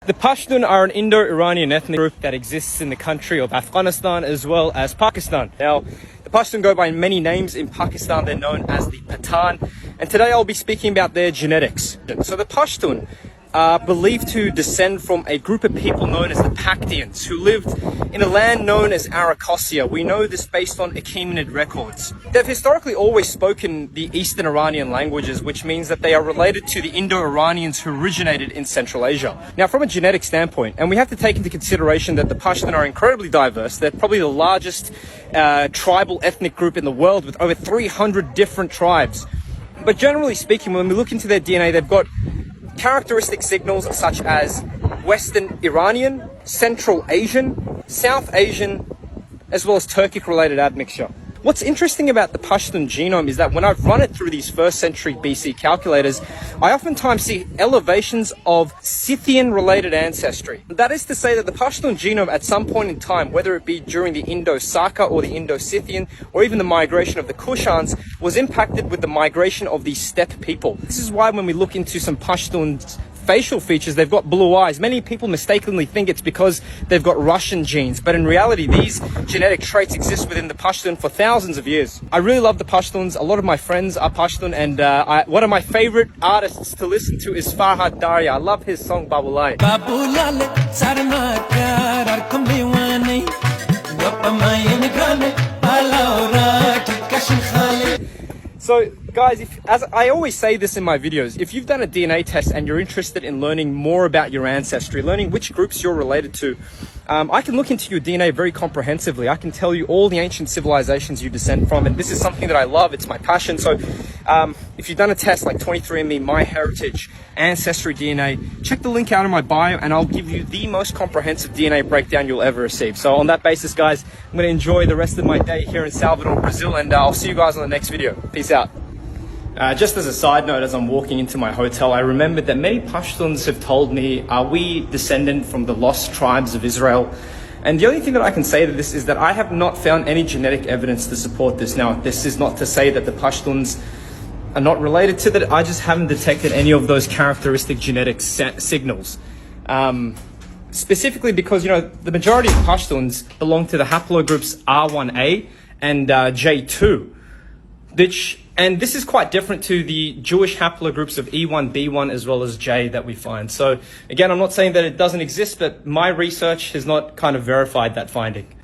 The Pashtun are an Indo-Iranian ethnic group that exists in the country of Afghanistan as well as Pakistan. Now, the Pashtun go by many names. In Pakistan, they're known as the Pathan. And today I'll be speaking about their genetics. So the Pashtun are believed to descend from a group of people known as the Pakhtians, who lived in a land known as Arachosia. We know this based on Achaemenid records. They've historically always spoken the Eastern Iranian languages, which means that they are related to the Indo-Iranians who originated in Central Asia. Now, from a genetic standpoint, and we have to take into consideration that the Pashtun are incredibly diverse. They're probably the largest tribal ethnic group in the world, with over 300 different tribes. But generally speaking, when we look into their DNA, they've got characteristic signals such as Western Iranian, Central Asian, South Asian, as well as Turkic-related admixture. What's interesting about the Pashtun genome is that when I've run it through these 1st century BC calculators, I oftentimes see elevations of Scythian-related ancestry. That is to say that the Pashtun genome at some point in time, whether it be during the Indo-Saka or the Indo-Scythian, or even the migration of the Kushans, was impacted with the migration of the steppe people. This is why when we look into some Pashtuns' facial features, they've got blue eyes. Many people mistakenly think it's because they've got Russian genes, but in reality, these genetic traits exist within the Pashtun for thousands of years. I really love the Pashtuns. A lot of my friends are Pashtun, and one of my favorite artists to listen to is Farhad Darya. I love his song Babulai. So guys, as I always say this in my videos, if you've done a DNA test and you're interested in learning more about your ancestry, learning which groups you're related to, I can look into your DNA very comprehensively. I can tell you all the ancient civilizations you descend from, and this is something that I love. It's my passion. So if you've done a test like 23andMe, MyHeritage, Ancestry DNA, check the link out in my bio and I'll give you the most comprehensive DNA breakdown you'll ever receive. So on that basis, guys, I'm going to enjoy the rest of my day here in Salvador, Brazil, and I'll see you guys on the next video. Peace out. Just as a side note, as I'm walking into my hotel, I remembered that many Pashtuns have told me, are we descendant from the lost tribes of Israel? And the only thing that I can say to this is that I have not found any genetic evidence to support this. Now, this is not to say that the Pashtuns are not related to that. I just haven't detected any of those characteristic genetic signals. Specifically because, you know, the majority of Pashtuns belong to the haplogroups R1A and J2, and this is quite different to the Jewish haplogroups of E1, B1, as well as J that we find. So again, I'm not saying that it doesn't exist, but my research has not kind of verified that finding.